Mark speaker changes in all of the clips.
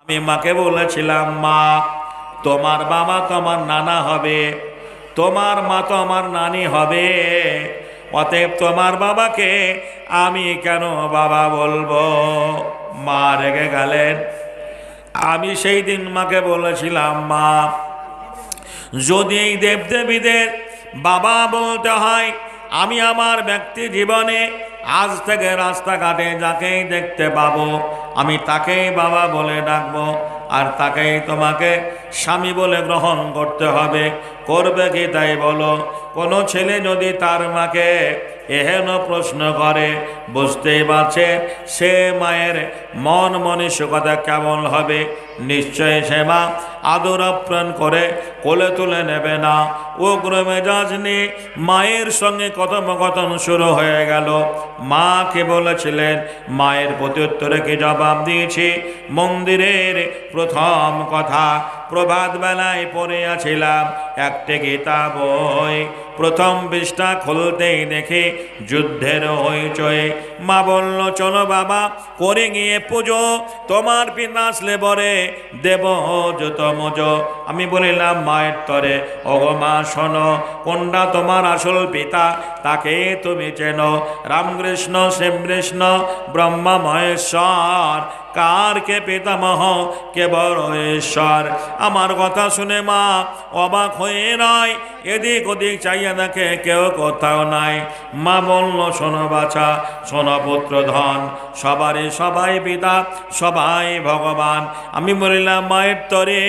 Speaker 1: আমি মাকে বলেছিলাম, মা তোমার বাবা তো আমার নানা হবে, তোমার মা তো আমার নানি হবে, অতএব তোমার বাবাকে আমি কেন বাবা বলবো? মা রেগে গেলেন। আমি সেই দিন মাকে বলেছিলাম, মা যদি এই দেবদেবীদের বাবা বলতে হয়, আমি আমার ব্যক্তি জীবনে আজ থেকে রাস্তাঘাটে যাকেই দেখতে পাবো আমি তাকেই বাবা বলে ডাকবো, আর তাকেই তোমাকে স্বামী বলে গ্রহণ করতে হবে। করবে কি তাই বলো? কোনো ছেলে যদি তার মাকে এহেন প্রশ্ন করে, বুঝতেই পারছে সে মায়ের মন মানসিকতা কেমন হবে। নিশ্চয় সে মা আদর আপ্যায়ন করে কোলে তুলে নেবে না। উগ্র মেজাজ নিয়ে মায়ের সঙ্গে কথোপকথন শুরু হয়ে গেল। মাকে বলেছিলেন, মায়ের প্রত্যুত্তরে কি জবাব দিয়েছি? মন্দিরের প্রথম কথা প্রভাত বেলায় পড়িয়াছিলাম একটি গীতা বই, প্রথম পৃষ্ঠা খুলতেই দেখি যুদ্ধের হইচই। মা বলল, চলো বাবা করে গিয়ে পুজো, তোমার পিতা আসলে পরে দেব যত মজো। আমি বলিলাম মায়ের তরে, ওগো মা শোনো, কোনটা তোমার আসল পিতা তাকে তুমি চেনো? রামকৃষ্ণ শ্রীকৃষ্ণ ব্রহ্মা মহেশ্বর, কার কে পিতামহ কে বড় ঈশ্বর? আমার কথা শুনে মা অবাক হয়ে নয় এদিক ওদিক চাইয়া দেখে কেউ কোথাও নাই। মা বলল, শোনো বাছা, শোনো পুত্র ধন, সবারই সবাই পিতা, সবাই ভগবান। আমি বলিলাম, মায়ের তরে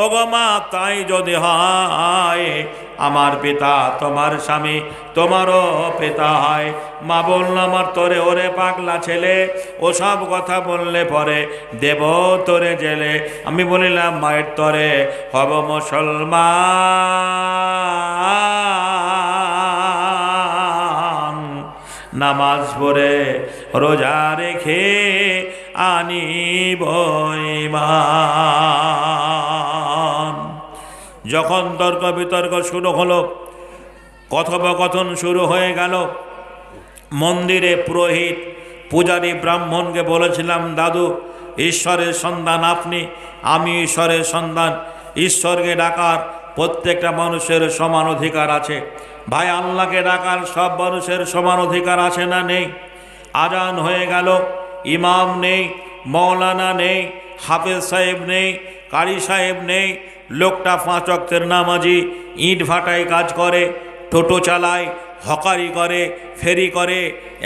Speaker 1: ওগো মা তাই যদি হয়, আমার পিতা তোমার স্বামী তোমারও পিতা হয়। মা বলল, আমার তোরে ওরে পাগলা ছেলে, ওসব কথা বললে পরে দেব তোরে জেলে। আমি বলিলাম, মায়ের তরে হব মুসলমান, নামাজ পড়ে রোজা রেখে আনিব ঈমান। যখন তর্ক বিতর্ক শুরু হলো, কথোপকথন শুরু হয়ে গেল, মন্দিরে পুরোহিত পূজারী ব্রাহ্মণকে বলেছিলাম, দাদু ঈশ্বরের সন্তান আপনি, আমি ঈশ্বরের সন্তান, ঈশ্বরকে ডাকার প্রত্যেকটা মানুষের সমান অধিকার আছে। ভাই, আল্লাহকে ডাকার সব মানুষের সমান অধিকার আছে না নেই? আজান হয়ে গেল, ইমাম নেই, মৌলানা নেই, হাফেজ সাহেব নেই, কারি সাহেব নেই, লোকটা 5 ওয়াক্তের নামাজি, ইট ভাটায় কাজ করে, টোটো চালায়, হকারি করে, ফেরি করে।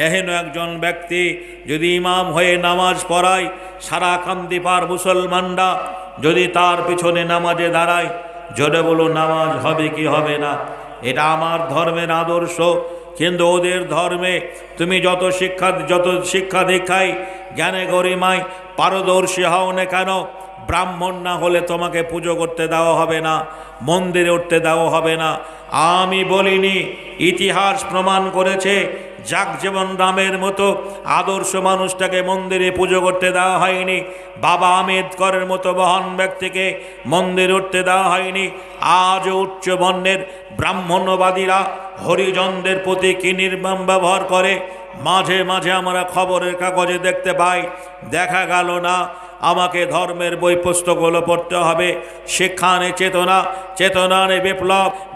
Speaker 1: এহেন একজন ব্যক্তি যদি ইমাম হয়ে নামাজ পড়ায়, সারা কান্দিপার মুসলমানরা যদি তার পিছনে নামাজে দাঁড়ায়, জোরে বলো নামাজ হবে কি হবে না? এটা আমার ধর্মের আদর্শ। কিন্তু ওদের ধর্মে তুমি যত শিক্ষা দীক্ষায় জ্ঞানে গরিমায় পারদর্শী হও না কেন, ব্রাহ্মণ না হলে তোমাকে পুজো করতে দেওয়া হবে না, মন্দিরে উঠতে দেওয়া হবে না। আমি বলিনি, ইতিহাস প্রমাণ করেছে। জাগজীবন রামের মতো আদর্শ মানুষটাকে মন্দিরে পুজো করতে দেওয়া হয়নি, বাবা আম্বেদকরের মতো মহান ব্যক্তিকে মন্দিরে উঠতে দেওয়া হয়নি। আজ উচ্চ বর্ণের ব্রাহ্মণ্যবাদীরা হরিজনদের প্রতি কি নির্মম ব্যবহার করে মাঝে মাঝে আমরা খবরের কাগজে দেখতে পাই। দেখা গেল না আমাকে ধর্মের বই পুস্তকগুলো পড়তে হবে। সেখানে চেতনার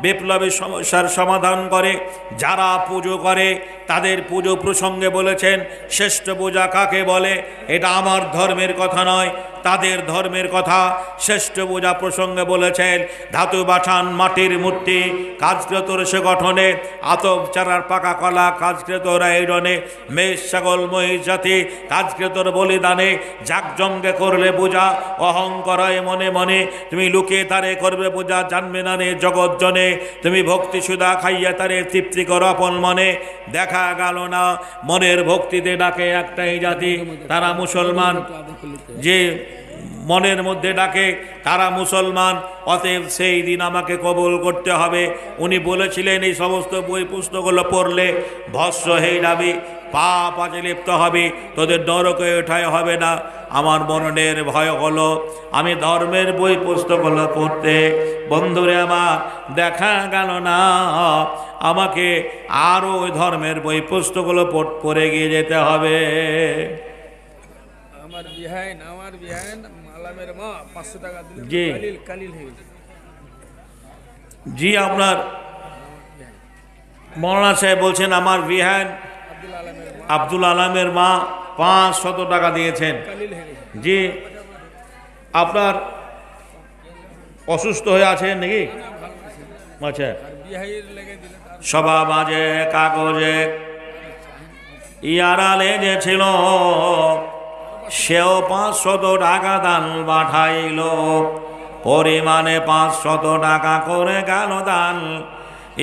Speaker 1: বিপ্লবী সমস্যার সমাধান করে। যারা পুজো করে তাদের পুজো প্রসঙ্গে বলেছেন শ্রেষ্ঠ পূজা কাকে বলে। এটা আমার ধর্মের কথা নয়, তাদের ধর্মের কথা। শ্রেষ্ঠ পূজা প্রসঙ্গে বলেছেন ধাতু বাছান মাটির মূর্তি কাজকৃত সে গঠনে, আতপ চারার পাকা কলা কাজকৃত আয়োজনে, মেষ ছাগল মহিষ জাতি কাজকৃতর বলিদানে, জাকজঙ্গে করলে পূজা অহংকরায় মনে মনে, তুমি লুকিয়ে তারে করবে পূজা জানবে না রে জগৎ জনে, তুমি ভক্তি সুধা খাইয়া তারে তৃপ্তি কর আপন মনে। দেখা গেল না মনের ভক্তিতে ডাকে একটাই জাতি, তারা মুসলমান। যে মনের মধ্যে ডাকে তারা মুসলমান, অতএব সেই দিন আমাকে কবুল করতে হবে। উনি বলেছিলেন এই সমস্ত বই পুস্তকগুলো পড়লে ভস্ম হয়ে যাবে, পাপ আজে লিপ্ত হবে, তোদের নরকে ওঠায় হবে না। আমার মনের ভয় হলো আমি ধর্মের বই পুস্তকগুলো পড়তে, বন্ধুরে আমার দেখা গেল না আমাকে আরও ওই ধর্মের বই পুস্তকগুলো পড়ে গিয়ে যেতে হবে।
Speaker 2: আমার বিহাইন আলামের মা 500 টাকা দিলেন।
Speaker 1: জি
Speaker 2: কালিল হয়ে গেছে।
Speaker 1: জি আপনার মৌলানা সাহেব বলছেন আমার বিহান আব্দুল আলমের মা 500 টাকা দিয়েছেন। জি আপনার অসুস্থ হয়ে আছেন নাকি? আচ্ছা সভা মাঝে কাগজে ইয়ারালে যে ছিল সেও 500 টাকা দান পাঠাইল, পরিমাণে 500 টাকা করে গেল দান।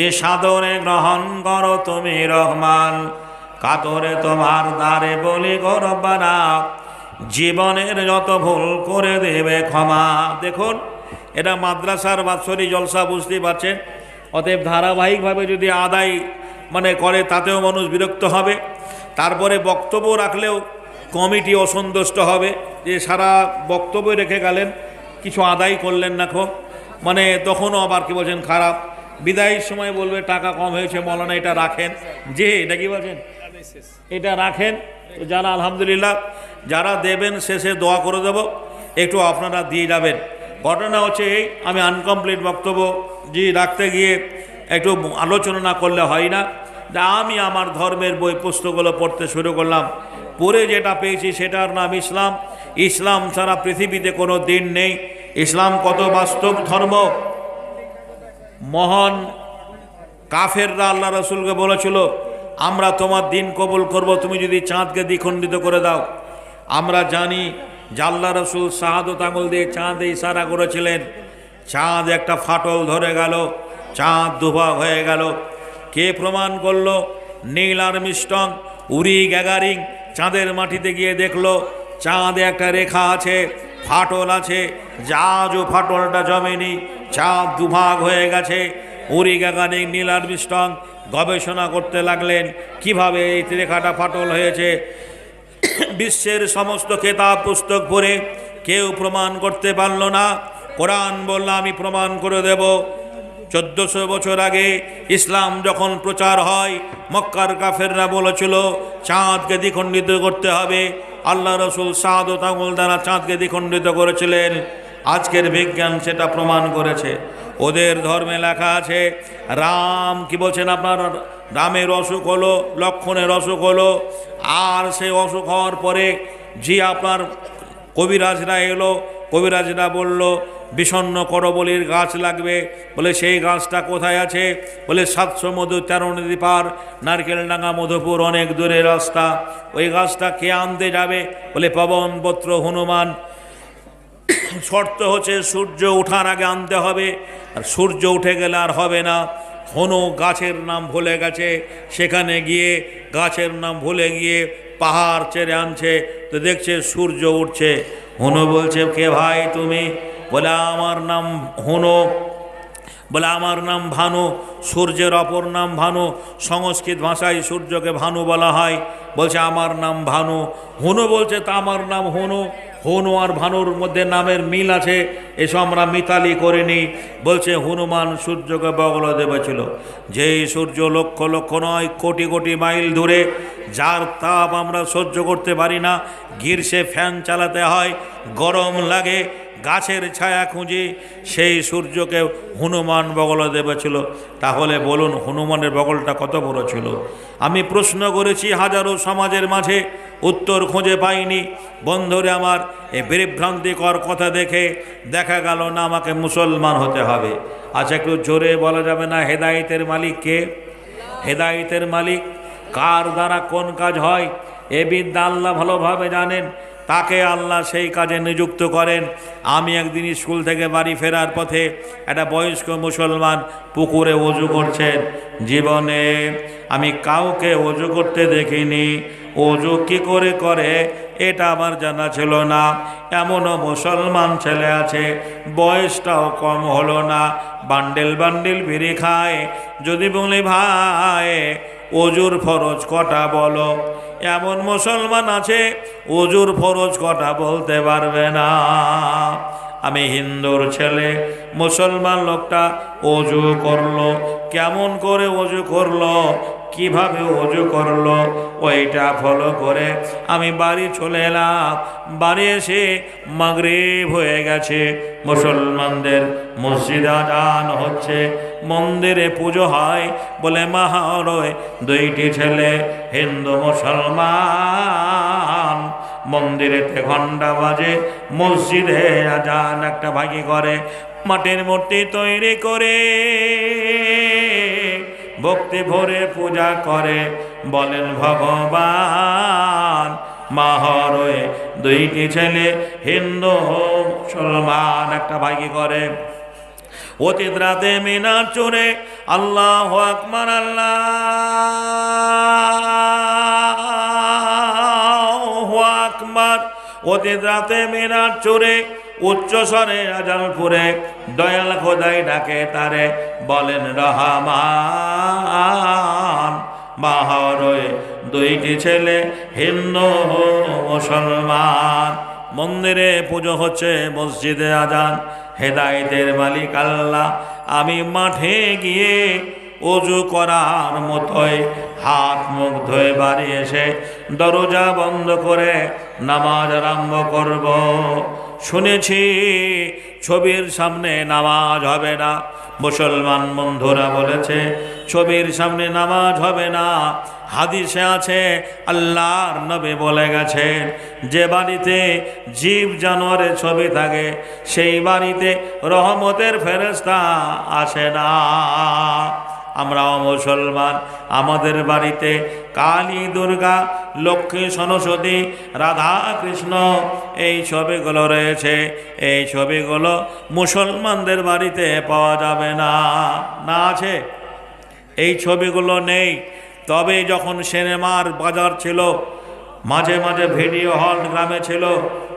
Speaker 1: এ সাদরে গ্রহণ করো তুমি রহমান, কাতরে তোমার দ্বারে বলি গো রব্বানা, জীবনের যত ভুল করে দেবে ক্ষমা। দেখুন এটা মাদ্রাসার বাৎসরিক জলসা, বুঝতেই পারছেন। অতএব ধারাবাহিকভাবে যদি আদায় করে তাতেও মানুষ বিরক্ত হবে। তারপরে বক্তব্য রাখলেও কমিটি অসন্তুষ্ট হবে যে সারা বক্তব্য রেখে গেলেন, কিছু আদায় করলেন না খো, তখনও আবার কি বলছেন খারাপ। বিদায়ের সময় বলবে টাকা কম হয়েছে মৌলানা এটা রাখেন। যে এটা কি বলছেন এটা রাখেন। যারা আলহামদুলিল্লাহ যারা দেবেন শেষে দোয়া করে দেব, একটু আপনারা দিয়ে যাবেন। ঘটনা হচ্ছে এই, আমি আনকমপ্লিট বক্তব্য রাখতে গিয়ে একটু আলোচনা না করলে হয় না। আমি আমার ধর্মের বই পুস্তকগুলো পড়তে শুরু করলাম, পড়ে যেটা পেয়েছি সেটার নাম ইসলাম। ইসলাম ছাড়া পৃথিবীতে কোনো দিন নেই। ইসলাম কত বাস্তব ধর্ম। মহান কাফেররা আল্লাহ রসুলকে বলেছিল আমরা তোমার দিন কবুল করব তুমি যদি চাঁদকে দ্বিখণ্ডিত করে দাও। আমরা জানি যে আল্লাহ রসুল শাহাদত আঙুল দিয়ে চাঁদে ইশারা করেছিলেন, চাঁদ একটা ফাটল ধরে গেল, চাঁদ দুভাগ হয়ে গেল। কে প্রমাণ করলো? নীল আর্মস্ট্রং, উরি গ্যাগারিং চাঁদের মাটিতে গিয়ে দেখলো চাঁদে একটা রেখা আছে, ফাটল আছে। জাহাজও ফাটলটা জমেনি, চাঁদ দুভাগ হয়ে গেছে। উরি গ্যাগারিং, নীল আর্মস্ট্রং গবেষণা করতে লাগলেন কিভাবে এই রেখাটা ফাটল হয়েছে। বিশ্বের সমস্ত কেতাব পুস্তক পড়ে কেউ প্রমাণ করতে পারল না। কোরআন বলল আমি প্রমাণ করে দেব। 1400 বছর আগে ইসলাম যখন প্রচার হয়, মক্কার কাফেররা বলেছিল চাঁদকে দ্বিখণ্ডিত করতে হবে। আল্লাহ রসুল শাহাদত আঙুল দ্বারা চাঁদকে দ্বিখণ্ডিত করেছিলেন। আজকের বিজ্ঞান সেটা প্রমাণ করেছে। ওদের ধর্মে লেখা আছে রাম কি বলছেন আপনার রামের অসুখ হলো, লক্ষণের অসুখ হলো, আর সেই অসুখ হওয়ার পরে আপনার কবিরাজরা এলো, কবিরাজরা বলল বিষণ্ণ করবলির গাছ লাগবে। বলে সেই গাছটা কোথায় আছে? বলে 700 মধু 13 নদী পার, নারকেলডাঙ্গা মধুপুর অনেক দূরের রাস্তা। ওই গাছটা কে আনতে যাবে? বলে পবনপুত্র হনুমান। শর্ত হচ্ছে সূর্য ওঠার আগে আনতে হবে, আর সূর্য উঠে গেলে আর হবে না। হনু গাছের নাম ভুলে গেছে, সেখানে গিয়ে গাছের নাম ভুলে গিয়ে পাহাড় চেড়ে আনছে, তো দেখছে সূর্য উঠছে। হনু বলছে কে ভাই তুমি? বলে আমার নাম হনু। বলে আমার নাম ভানু। সূর্যের অপর নাম ভানু, সংস্কৃত ভাষায় সূর্যকে ভানু বলা হয়। বলছে আমার নাম ভানু। হনু বলছে তা আমার নাম হনু। হনু আর ভানুর মধ্যে নামের মিল আছে, এসব আমরা মিতালি করিনি। বলছে হনুমান সূর্যকে বগল দেবেছিল, যেই সূর্য লক্ষ লক্ষ নয় কোটি কোটি মাইল দূরে, যার তাপ আমরা সহ্য করতে পারি না। গ্রীষ্মে ফ্যান চালাতে হয়, গরম লাগে, গাছের ছায়া খুঁজি, সেই সূর্যকে হনুমান বগল দেবেছিল। তাহলে বলুন হনুমানের বগলটা কত বড় ছিল? আমি প্রশ্ন করেছি হাজারো সমাজের মাঝে, উত্তর খুঁজে পাইনি। বন্ধুরে আমার, এই বিভ্রান্তিকর কথা দেখে দেখা গেল না আমাকে মুসলমান হতে হবে। আচ্ছা একটু জোরে বলা যাবে না হেদায়েতের মালিক কে? হেদায়েতের মালিক কার দ্বারা কোন কাজ হয় এ বিদ্যা আল্লাহ ভালোভাবে জানেন। তাকে আল্লাহ সেই কাজে নিযুক্ত করেন। আমি একদিন স্কুল থেকে বাড়ি ফেরার পথে একটা বয়স্ক মুসলমান পুকুরে ওযু করছেন। জীবনে আমি কাউকে ওযু করতে দেখিনি। ওযু কি করে করে এটা আমার জানা ছিল না। এমনও মুসলমান ছেলে আছে বয়সটাও কম হলো না, বান্ডেল বান্ডেল বিড়ি খায়। যদি বলি ভাই ওযুর ফরজ কটা বলো, এমন মুসলমান আছে ওযুর ফরজ কটা বলতে পারবে না। আমি হিন্দুর ছেলে, মুসলমান লোকটা ওযু করলো, কেমন করে ওযু করলো কিভাবে ওযু করলো ওইটা ফলো করে আমি বাড়ি চলে এলাম। বাড়ি এসে মাগরিব হয়ে গেছে, মুসলমানদের মসজিদে আজান হচ্ছে, মন্দিরে পুজো হয় বলে মাহরয় দুইটি ছেলে হিন্দু মুসলমান মন্দিরেতে ঘণ্টা বাজে, মসজিদে আজান একটা ভাগি করে, মাটির মূর্তি তৈরি করে ভক্তি ভরে পূজা করে, বলেন ভগবান। মাহরয় দুইটি ছেলে হিন্দু মুসলমান একটা ভাগি করে। অতীত রাতে মিনার চোরে আল্লাহু আকবার, আল্লাহু আকবার। অতীত রাতে মিনার চোরে উচ্চ স্বরে আজান করে দয়াল খোদাই ডাকে তারে, বলেন রহমান। মাহরয় দুইটি ছেলে হিন্দু মুসলমান মন্দিরে পুজো হচ্ছে, মসজিদে আজান, হেদায়েতের মালিক আল্লাহ। আমি মাঠে গিয়ে ওযু করার মতোই হাত মুখ ধুয়ে বাড়ি এসে দরজা বন্ধ করে নামাজ আরম্ভ করব। শুনেছি ছবির সামনে নামাজ হবে না, মুসলমান বন্ধুরা বলেছে ছবির সামনে নামাজ হবে না। হাদিসে আছে আল্লাহর নবী বলে গেছেন, যে বাড়িতে জীব জানোয়ারের ছবি থাকে সেই বাড়িতে রহমতের ফেরেশতা আসে না। আমরাও মুসলমান, আমাদের বাড়িতে কালী, দুর্গা, লক্ষ্মী, সরস্বতী, রাধা, কৃষ্ণ এই ছবিগুলো রয়েছে। এই ছবিগুলো মুসলমানদের বাড়িতে পাওয়া যাবে না। না আছে? এই ছবিগুলো নেই। তবে যখন সিনেমার বাজার ছিল, মাঝে মাঝে ভিডিও হল গ্রামে ছিল,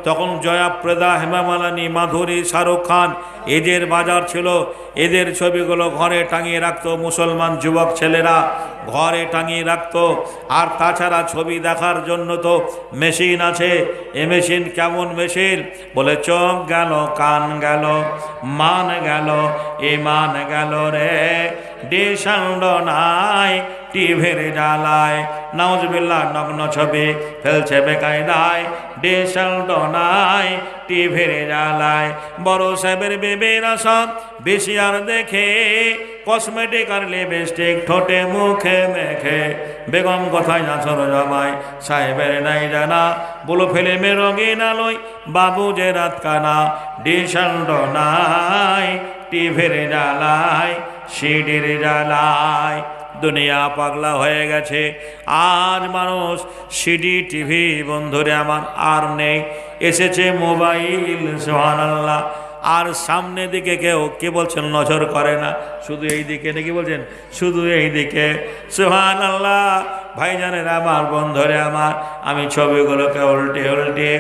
Speaker 1: তখন জয়াপ্রদা, হেমা মালিনী, মাধুরী, শাহরুখ খান এদের বাজার ছিল। এদের ছবিগুলো ঘরে টাঙিয়ে রাখতো মুসলমান যুবক ছেলেরা, ঘরে টাঙিয়ে রাখতো। আর তাছাড়া ছবি দেখার জন্য তো মেশিন আছে। এ মেশিন কেমন মেশিন? বলে চোখ গেল, কান গেল, মান গেল, ইমান গেল রে, ডিসাউন্ড নাই টিভির জ্বালায়। নাউজুবিল্লাহ, নগ্ন ছবি ফেলছে বেকায়দায়, ডিসাউন্ড নাই টিভির জ্বালায়। বড় সাহেবের বেবেরা সব বেশি আর দেখে, কসমেটিক আর লিপস্টিক ঠোঁটে মুখে মেখে। বেগম কোথায় নাচর জমায় সাহেবের নাই জানা, বলো ফিল্মে রঙিন আলোয় বাবু যে রাত কানা, ডিসাউন্ড নাই টিভির জ্বালায়, সিডির জ্বালায়। দুনিয়া পাগলা হয়ে গেছে। আজ মানুষ সিডি, টিভি বন্ধুরে আমার আর নেই, এসেছে মোবাইল। সুবহানাল্লাহ। আর সামনের দিকে কেউ কে বলছেন নজর করে না, শুধু এই দিকে নাকি বলছেন, শুধু এই দিকে। সুবহানাল্লাহ। ভাইজানের আমার, বন্ধুরে আমার, আমি ছবিগুলোকে উল্টে উল্টে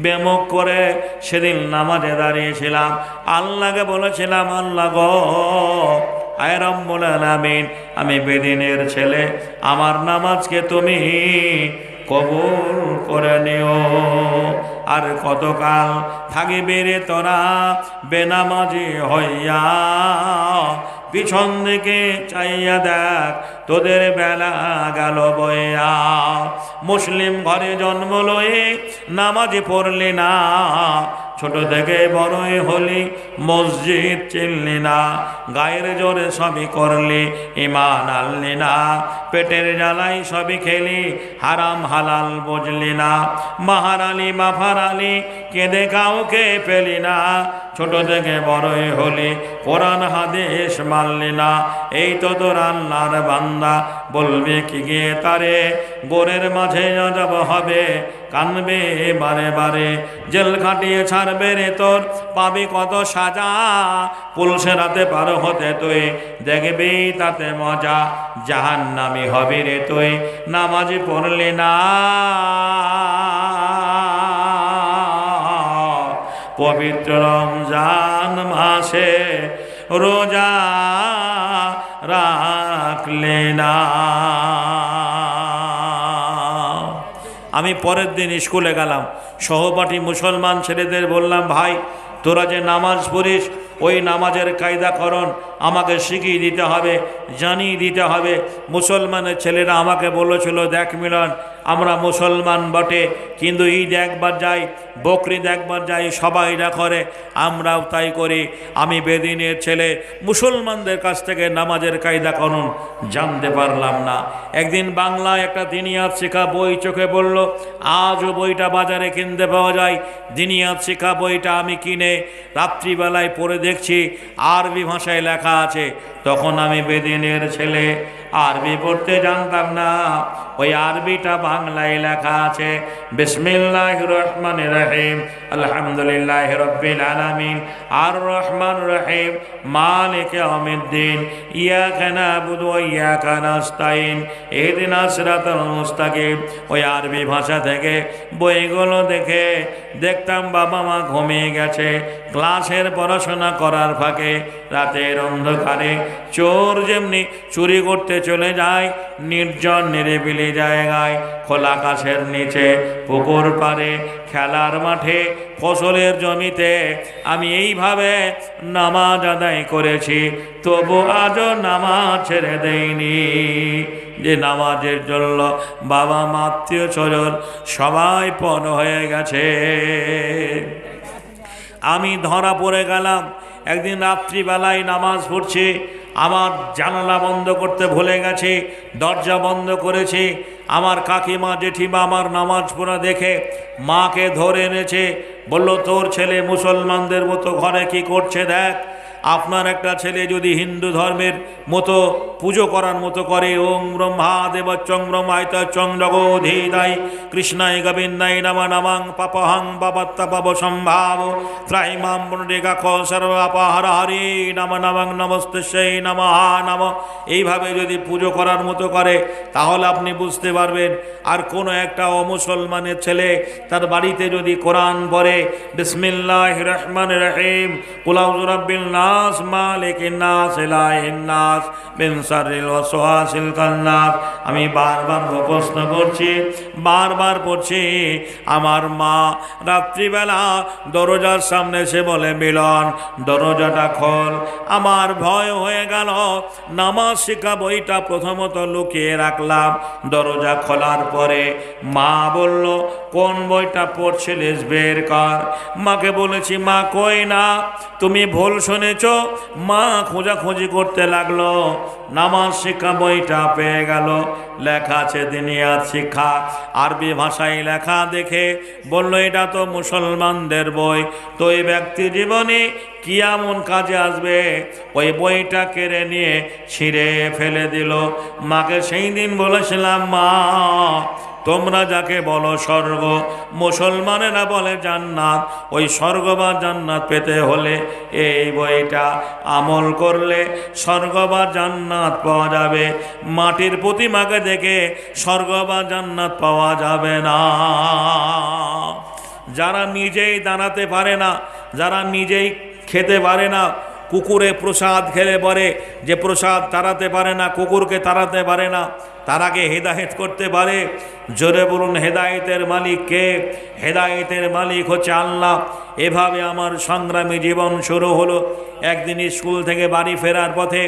Speaker 1: বেমুখ করে সেদিন নামাজে দাঁড়িয়েছিলাম। আল্লাহকে বলেছিলাম, আল্লাহ গো, আয় রব্বুল আলামিন, আমি বেদিনের ছেলে, আমার নামাজকে তুমি কবুল করে নিও। আর কতকাল থাকিবে রে তোরা বেনামাজি হইয়া, পিছন দিকে চাইয়া দেখ তোদের বেলা গেল বইয়া। মুসলিম ঘরে জন্ম লয়ে নামাজ পড়লি না, ছোট থেকে বড়ই হলি মসজিদ চিনলি না, গায়ের জোরে সবই করলি ইমান আনলি না, পেটের জ্বালাই সবই খেলি হারাম হালাল বুঝলি না, মাহারালি মাফারালি কেঁদে কাউকে পেলি না, ছোট থেকে বড়ই হলি কোরআন হাদিস মানলি না। এই তো তোর আল্লাহর বান্দা, বলবে কি গিয়ে তারে, গোরের মাঝে আযাব হবে, কানবে বারে বারে, জেল খাটিয়ে ছাড়বে রে তোর, পাবি কত সাজা, পুলিশের হাতে পার হতে তুই দেখবি তাতে মজা, জাহান্নামী হবি রে তুই নামাজ পড়লি না। পবিত্র রমজান মাসে রোজা রাখলে না। আমি পরের দিন স্কুলে গেলাম, সহপাঠী মুসলমান ছেলেদের বললাম, ভাই তোরা যে নামাজ পড়িস ওই নামাজের কায়দাকরণ আমাকে শিখিয়ে দিতে হবে, জানিয়ে দিতে হবে। মুসলমানের ছেলেরা আমাকে বলেছিল, দেখ মিলন, আমরা মুসলমান বটে, কিন্তু ঈদ একবার যাই, বকরিদ একবার যাই, সবাইরা করে, আমরাও তাই করি। আমি বেদিনের ছেলে, মুসলমানদের কাছ থেকে নামাজের কায়দাকরণ জানতে পারলাম না। একদিন বাংলায় একটা দিনিয়াত শিক্ষা বই চোখে পড়ল। আজও বইটা বাজারে কিনতে পাওয়া যায়। দিনিয়াত শিক্ষা বইটা আমি কিনে রাত্রিবেলায় পড়ে দেখছি আরবি ভাষায় লেখা আছে। তখন আমি বেদিনের ছেলে, আরবি পড়তে জানতাম না। ওই আরবিটা বাংলায় লেখা আছে, বিসমিল্লাহির রহমানির রহিম, আলহামদুলিল্লাহি রাব্বিল আলামিন, আর রহমান রহিম, মালিক ইয়াউমিদ্দিন, ইয়াকা না'বুদু ওয়া ইয়াকা নাস্তাইন, ইহদিনাস সিরাতাল মুস্তাকিম। ওই আরবি ভাষা থেকে বইগুলো দেখে দেখতাম বাবা মা ঘুমিয়ে গেছে। ক্লাসের পড়াশোনা করার ফাঁকে রাতের অন্ধকারে চোর যেমনি চুরি করতে চলে যায় নির্জন নিরিবিলি জায়গায়, খোলা আকাশের নিচে, পুকুর পাড়ে, খেলার মাঠে, ফসলের জমিতে, আমি এইভাবে নামাজ আদায় করেছি। তবু আজও নামাজ ছেড়ে দেইনি। যে নামাজের জন্য বাবা মা আত্মীয় স্বজন সবাই পণ হয়ে গেছে। আমি ধরা পড়ে গেলাম। একদিন রাত্রিবেলায় নামাজ পড়ছি, আমার জানালা বন্ধ করতে ভুলে গেছি, দরজা বন্ধ করেছি। আমার কাকিমা জেঠিমা আমার নামাজ পড়া দেখে মাকে ধরে এনেছে, বলল, তোর ছেলে মুসলমানদের মতো ঘরে কি করছে দেখ। আপনার একটা ছেলে যদি হিন্দু ধর্মের মতো পুজো করার মতো করে, ওং ব্রহ্মা দেবচ্চং ব্রহ্মায়তচং জগোধীদাই কৃষ্ণায় গোবিন্দায় নমঃ নমঃ পাপহং পাপত্তাপব সম্ভাব ত্রাইমাম পুণ্ডরিকাক্ষ সর্বাপহর হরি নমঃ নমঃ নমস্তেস্যৈ নমঃ নমঃ, এইভাবে যদি পুজো করার মতো করে তাহলে আপনি বুঝতে পারবেন। আর কোনো একটা অমুসলমানের ছেলে তার বাড়িতে যদি কোরআন পড়ে, বিসমিল্লাহির রহমানির রহিম, কুল আউযু বিরাব্বিন নাস মালিকিন নাস ইলাহিন নাস মিন শাররিল ওয়াসওয়াসিল খান্নাস, আমি বারবার মুখস্থ করছি, বারবার পড়ছি। আমার মা রাত্রিবেলা দরজার সামনে এসে বলে, মিলন দরজাটা খোল। আমার ভয় হয়ে গেল। নামাজ শিক্ষা বইটা প্রথমত লুকিয়ে রাখলাম। দরজা খোলার পরে মা বলল, কোন বইটা পড়ছিলিস বের কর। মাকে বলেছি, মা কই না, তুমি ভুল শুনেছ। মা খোঁজাখুঁজি করতে লাগলো, নামাজ শিক্ষা বইটা পেয়ে গেল। লেখা আছে দিনিয়াত শিক্ষা, আরবি ভাষায় লেখা দেখে বলল, এটা তো মুসলমানদের বই, তো এই ব্যক্তি জীবনে কি এমন কাজে আসবে। ওই বইটা কেড়ে নিয়ে ছিঁড়ে ফেলে দিল। মাকে সেই দিন বলেছিলাম, মা তোমরা যাকে বলো স্বর্গ, মুসলমানেরা বলে জান্নাত, ওই স্বর্গ বা জান্নাত পেতে হলে এই বইটা আমল করলে স্বর্গ বা জান্নাত পাওয়া যাবে। মাটির প্রতিমাকে দেখে স্বর্গ বা জান্নাত পাওয়া যাবে না। যারা নিজেই দাঁড়াতে পারে না, যারা নিজেই খেতে পারে না, কুকুরে প্রসাদ খেলে পরে যে প্রসাদ তাড়াতে পারে না, কুকুরকে তাড়াতে পারে না, তারাকে হেদায়েত করতে পারে। জোরে বলুন, হেদায়েতের মালিক কে? হেদায়েতের মালিক হচ্ছে আল্লাহ। এভাবে আমার সংগ্রামী জীবন শুরু হলো। একদিন স্কুল থেকে বাড়ি ফেরার পথে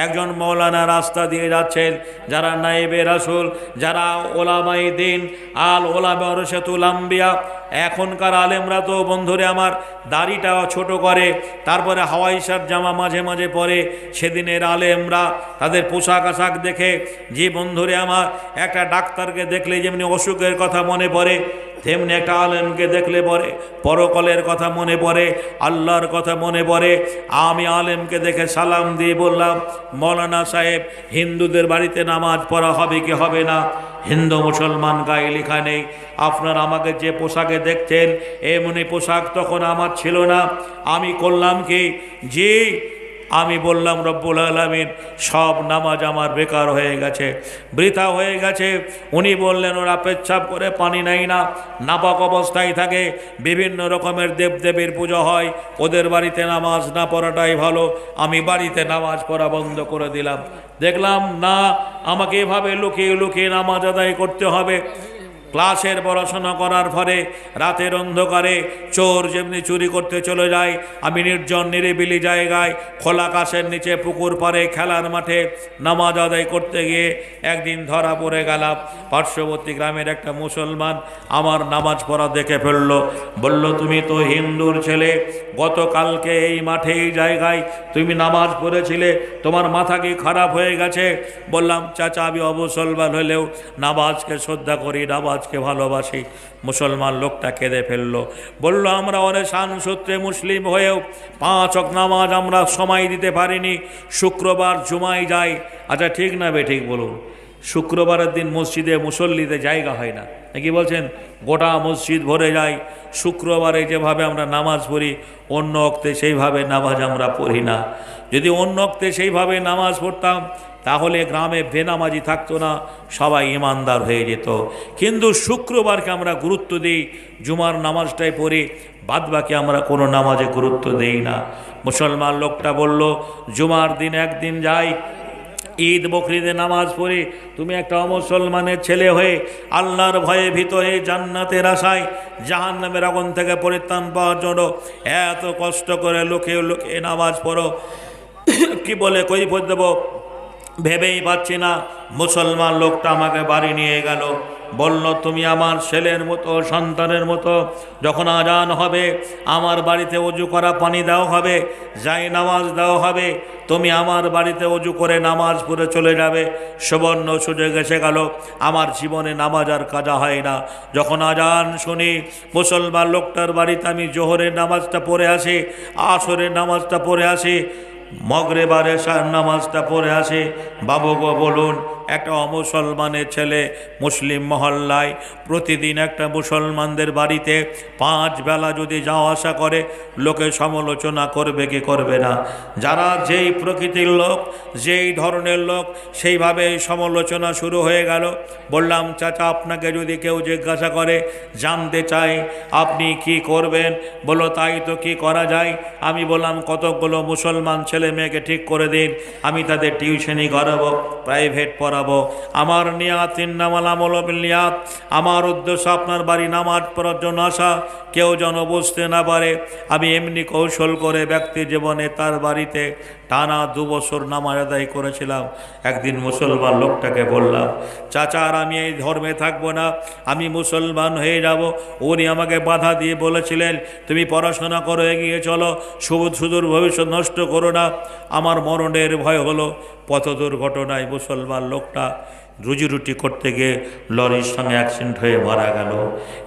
Speaker 1: একজন মৌলানা রাস্তা দিয়ে যাচ্ছেন, যারা নায়েবে রাসূল, যারা ওলামায়ে দ্বীন, আল ওলামা ওয়ারাসাতুল আম্বিয়া। এখনকার আলেমরা তো বন্ধুরে আমার দাড়িটাও ছোট করে, তারপরে হাওয়াই শার্ট জামা মাঝে মাঝে পরে। সেদিনের আলেমরা তাদের পোশাক আশাক দেখে, যে বন্ধুরে আমার একটা ডাক্তারকে দেখলে যেমনি অসুখের কথা মনে পড়ে, তেমনি একটা আলেমকে দেখলে পরে পরকালের কথা মনে পড়ে, আল্লাহর কথা মনে পড়ে। আমি আলেমকে দেখে সালাম দিয়ে বললাম, মৌলানা সাহেব, হিন্দুদের বাড়িতে নামাজ পড়া হবে কি হবে না? হিন্দু মুসলমান গায়ে লেখা নেই। আপনার আমাকে যে পোশাকে দেখছেন এমনি পোশাক তখন আমার ছিল না। আমি করলাম কি, জি আমি বললাম, রব্বুল আলামিন, সব নামাজ আমার বেকার হয়ে গেছে, বৃথা হয়ে গেছে। উনি বললেন, ওরা পেচ্ছাপ করে পানি নেয় না, নাপাক অবস্থায় থাকে, বিভিন্ন রকমের দেবদেবীর পুজো হয়, ওদের বাড়িতে নামাজ না পড়াটাই ভালো। আমি বাড়িতে নামাজ পড়া বন্ধ করে দিলাম। দেখলাম না, আমাকে এভাবে লুকিয়ে লুকিয়ে নামাজ আদায় করতে হবে। ক্লাসের পড়াশোনা করার পরে রাতের অন্ধকারে চোর যেমনি চুরি করতে চলে যায়, আমি নির্জন নিরিবিলি জায়গায় খোলা আকাশের নিচে পুকুর পাড়ে খেলার মাঠে নামাজ আদায় করতে গিয়ে একদিন ধরা পড়ে গেলাম। পার্শ্ববর্তী গ্রামের একটা মুসলমান আমার নামাজ পড়া দেখে ফেললো, বলল তুমি তো হিন্দুর ছেলে, গতকালকে এই মাঠে এই জায়গায় তুমি নামাজ পড়েছিলে, তোমার মাথা কি খারাপ হয়ে গেছে? বললাম চাচা আমি অমুসলমান হলেও নামাজকে শ্রদ্ধা করি, নামাজকে ভালোবাসি। মুসলমান লোকটা কেঁদে ফেললো, বলল আমরা অনেক শান সূত্রে মুসলিম হয়েও 5 ওয়াক্ত নামাজ আমরা সময় দিতে পারিনি, শুক্রবার জুমায় যাই। আচ্ছা ঠিক না বেঠিক বলুন? শুক্রবারের দিন মসজিদে মুসল্লিতে জায়গা হয় না, নাকি বলছেন? গোটা মসজিদ ভরে যায়। শুক্রবারে যেভাবে আমরা নামাজ পড়ি অন্য অক্তে সেইভাবে নামাজ আমরা পড়ি না। যদি অন্য অক্তে সেইভাবে নামাজ পড়তাম তাহলে গ্রামে বেনামাজি থাকতো না, সবাই ইমানদার হয়ে যেত। কিন্তু শুক্রবারকে আমরা গুরুত্ব দিই, জুমার নামাজটাই পড়ি, বাদবাকি আমরা কোনো নামাজে গুরুত্ব দেই না। মুসলমান লোকটা বলল জুমার দিন একদিন যাই, ঈদ বকরিদে নামাজ পড়ি, তুমি একটা অমুসলমানের ছেলে হয়ে আল্লাহর ভয়ে ভীত হয়ে জান্নাতের আশায় জাহান্নামের আগুন থেকে পরিত্রাণ পাওয়ার জন্য এত কষ্ট করে লোকে লোকে নামাজ পড়ো, কি বলে কৈফিয়ত দেব ভেবেই পাচ্ছি না। মুসলমান লোকটা আমাকে বাড়ি নিয়ে গেল, বলল তুমি আমার ছেলের মতো, সন্তানের মতো, যখন আজান হবে আমার বাড়িতে অজু করা পানি দেওয়া হবে, যাই নামাজ দেওয়া হবে, তুমি আমার বাড়িতে অজু করে নামাজ পড়ে চলে যাবে। সুবর্ণ সুযোগ এসে গেল, আমার জীবনে নামাজ আর কাজা হয় না। যখন আজান শুনি মুসলমান লোকটার বাড়িতে আমি জোহরের নামাজটা পড়ে আসি, আসরের নামাজটা পড়ে আসি, মগরিবের এশার নামাজটা পড়ে আসে। বাবু গো বলুন, একটা অমুসলমানের ছেলে মুসলিম মহল্লায় প্রতিদিন একটা মুসলমানদের বাড়িতে 5 বেলা যদি যাওয়া আসা করে, লোকে সমালোচনা করবে কি করবে না? যারা যেই প্রকৃতির লোক, যেই ধরনের লোক, সেইভাবে সমালোচনা শুরু হয়ে গেল। বললাম চাচা আপনাকে যদি কেউ জিজ্ঞাসা করে, জানতে চাই আপনি কি করবেন, বলো তাই তো কি করা যায়। আমি বললাম কতগুলো মুসলমান ছেলে মেয়েকে ঠিক করে দিন, আমি তাদের টিউশনি করাবো, প্রাইভেট পড়াবো। আমার নিয়াত ইন্নামাল আমালু বিন্নিয়াত, আমার উদ্দেশ্য আপনার বাড়ি নামাজ পড়ার জন্য আসা, কেউ যেন বুঝতে না পারে আমি এমনি কৌশল করে ব্যক্তি জীবনে তার বাড়িতে টানা 2 বছর নামাজ আদায় করেছিলাম। একদিন মুসলমান লোকটাকে বললাম চাচা আর আমি এই ধর্মে থাকবো না, আমি মুসলমান হয়ে যাব। উনি আমাকে বাধা দিয়ে বলেছিলেন তুমি পড়াশোনা করে এগিয়ে চলো, সুদূর ভবিষ্যৎ নষ্ট করো না। আমার মরণের ভয় হলো। পথ দুর্ঘটনায় মুসলমান লোকটা রুজি রুটি করতে গিয়ে লরির সঙ্গে অ্যাক্সিডেন্ট হয়ে মারা গেল।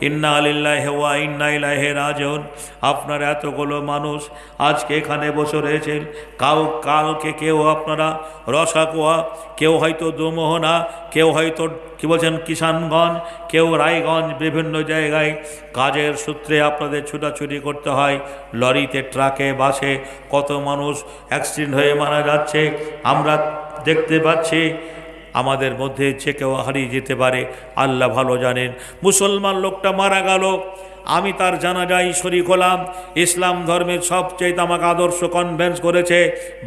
Speaker 1: ইন্না লিল্লাহি ওয়া ইন্না ইলাইহি রাজিউন। আপনার এতগুলো মানুষ আজকে এখানে বসে রয়েছেন, কালকে কেউ আপনারা রসাকুয়া, কেউ হয়তো দোমোহনা, কেউ হয়তো কি বলছেন কিষানগঞ্জ, কেউ রায়গঞ্জ, বিভিন্ন জায়গায় কাজের সূত্রে আপনাদের ছুটাছুটি করতে হয়। লরিতে, ট্রাকে, বাসে কত মানুষ অ্যাক্সিডেন্ট হয়ে মারা যাচ্ছে আমরা দেখতে পাচ্ছি। আমাদের মধ্যে যে কেউ হারিয়ে যেতে পারে, আল্লাহ ভালো জানেন। মুসলমান লোকটা মারা গেল, আমি তার জানাজায় শরীক হলাম। ইসলাম ধর্মের সবচেয়ে আমাকে আদর্শ কনভিন্স করেছে,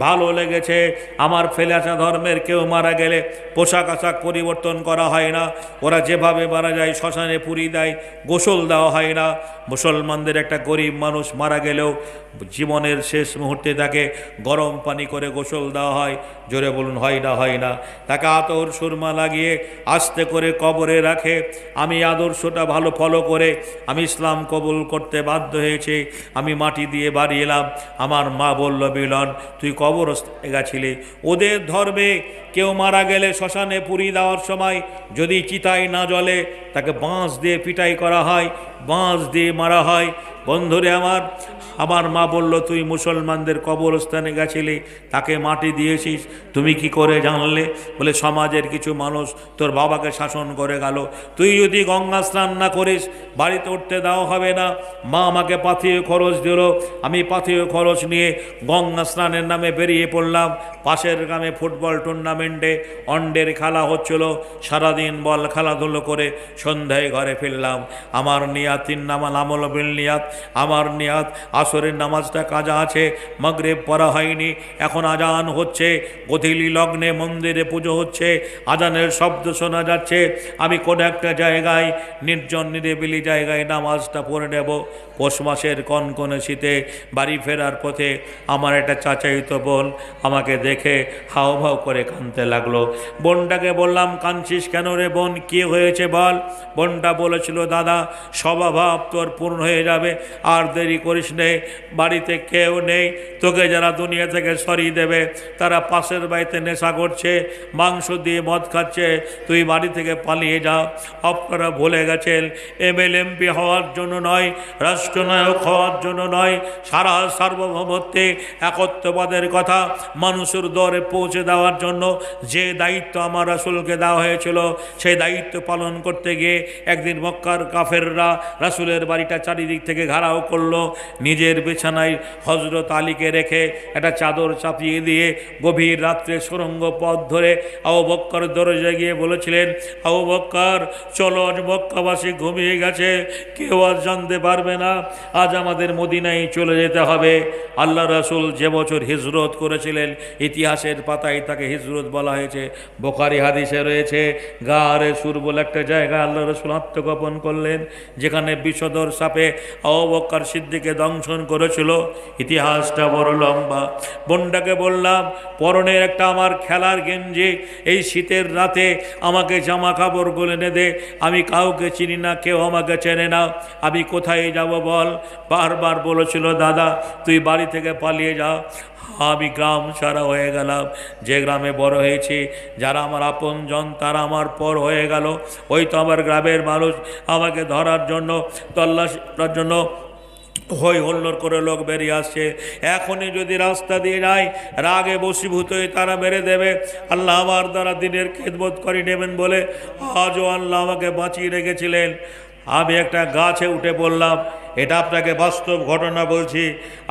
Speaker 1: ভালো লেগেছে। আমার ফেলে আসা ধর্মের কেউ মারা গেলে পোশাক আশাক পরিবর্তন করা হয় না, ওরা যেভাবে মারা যায় শ্মশানে পুরি দেয়, গোসল দেওয়া হয় না। মুসলমানদের একটা গরিব মানুষ মারা গেলেও জীবনের শেষ মুহূর্তে তাকে গরম পানি করে গোসল দেওয়া হয়। জোরে বলুন হয় না? হয় না? তাকে আতর সুরমা লাগিয়ে আস্তে করে কবরে রাখে। আমি আদর্শটা ভালো ফলো করে আমি ইসলাম কবুল করতে বাধ্য হয়েছে। আমি মাটি দিয়ে বাড়ি এলাম, আমার মা বলল মিলন তুই কবরস্থানে গেছিলি। ওদের ধর্মে কেউ মারা গেলে শ্মশানে পুরি দেওয়ার সময় যদি চিতায় না জ্বলে তাকে বাঁশ দিয়ে পিটাই করা হয়, বাঁশ দিয়ে মারা হয়। বন্ধুরে আমার মা বলল তুই মুসলমানদের কবরস্থানে গেছিলি, তাকে মাটি দিয়েছিস, তুমি কি করে জানলে? বলে সমাজের কিছু মানুষ তোর বাবাকে শাসন করে গেল, তুই যদি গঙ্গা স্নান না করিস বাড়িতে উঠতে দেওয়া হবে না। মা আমাকে পাথেয় খরচ দিল, আমি পাথেয় খরচ নিয়ে গঙ্গা স্নানের নামে বেরিয়ে পড়লাম। পাশের গ্রামে ফুটবল টুর্নামেন্টে অন্ডের খেলা হচ্ছিল, সারাদিন বল খেলাধুলো করে সন্ধ্যায় ঘরে ফিরলাম। আমার নিয়াত ইন্নামাল আমালু বিন্নিয়াত, আমার নিয়াত আসরের নামাজটা কাজা আছে, মাগরিব পড়া হয়নি, এখন আজান হচ্ছে, গধূলি লগ্নে মন্দিরে পুজো হচ্ছে, আজানের শব্দ শোনা যাচ্ছে। আমি কোনো একটা জায়গায় নির্জন নিরিবিলি জায়গায় নামাজটা পড়ে নেব। পৌষ মাসের কনকনে শীতে বাড়ি ফেরার পথে আমার একটা চাচাইতো বোন আমাকে দেখে হাউভাউ করে কাঁদতে লাগলো। বোনটাকে বললাম, কাঁদছিস কেন রে বোন, কী হয়েছে বল? বোনটা বলেছিল, দাদা স্বভাব তোর পূর্ণ হয়ে যাবে, আর দেরি করিস নে, বাড়িতে কেউ নেই, তোকে যারা দুনিয়া থেকে সরিয়ে দেবে তারা পাশের বাড়িতে নেশা করছে, মাংস দিয়ে মদ খাচ্ছে, তুই বাড়ি থেকে পালিয়ে যা। আপনারা ভুলে গেছেন MLMP হওয়ার জন্য নয়, রাষ্ট্রনায়ক হওয়ার জন্য নয়, সারা সার্বভৌমত্বে একত্ববাদের কথা মানুষের দরে পৌঁছে দেওয়ার জন্য যে দায়িত্ব আমার রাসূলকে দেওয়া হয়েছিল, সেই দায়িত্ব পালন করতে গিয়ে একদিন মক্কার কাফেররা রাসূলের বাড়িটা চারিদিক থেকে ঘেরাও করলো। নিজের বিছানায় হযরত আলীকে রেখে একটা চাদর চাপিয়ে দিয়ে গভীর রাত্রে সুড়ঙ্গ পথ ধরে আবু বকর দরজায় গিয়ে বলেছিলেন, আবু বকর চলো, আজ মক্কাবাসী ঘুমিয়ে গেছে, কেউ আজ জানতে পারবে না, আজ আমাদের মদিনায় চলে যেতে হবে। আল্লাহ রাসূল যে বছর হিজরত করেছিলেন, ইতিহাসের পাতায় তাকে হিজরত বলা হয়েছে। বুখারী হাদিসে রয়েছে, গারে সুর বলে একটা জায়গায় আল্লাহ রাসূল আত্মগোপন করলেন, যেখানে বিষধর সাপে আবু বকর সিদ্দিককে দংশন করেছিল। ইতিহাসটা বড় লম্বা। বোনটাকে বললাম, পরনের একটা আমার খেলার গেঞ্জি, এই শীতের রাতে আমাকে জামা কাপড়গুলো এনে দে, আমি কাউকে চিনি না, কেউ আমাকে চেনে না, আমি কোথায় যাব বল? বারবার বলেছিল, দাদা তুই বাড়ি থেকে পালিয়ে যা। আমি গ্রাম ছাড়া হয়ে গেলাম, যে গ্রামে বড় হয়েছি, যারা আমার আপনজন তারা আমার পর হয়ে গেল। ওই তো আমার গ্রামের মানুষ আমাকে ধরার জন্য, তল্লাশি করার জন্য হই হল্লোড় করে লোক বেরিয়ে আসছে। এখনই যদি রাস্তা দিয়ে যায়, রাগে বশীভূত হয়ে তারা মেরে দেবে। আল্লাহ আমার দ্বারা দিনের খেদমত করে নেবেন বলে আজও আল্লাহ আমাকে বাঁচিয়ে রেখেছিলেন। আমি একটা গাছে উঠে পড়লাম, এটা আপনাকে বাস্তব ঘটনা বলছি,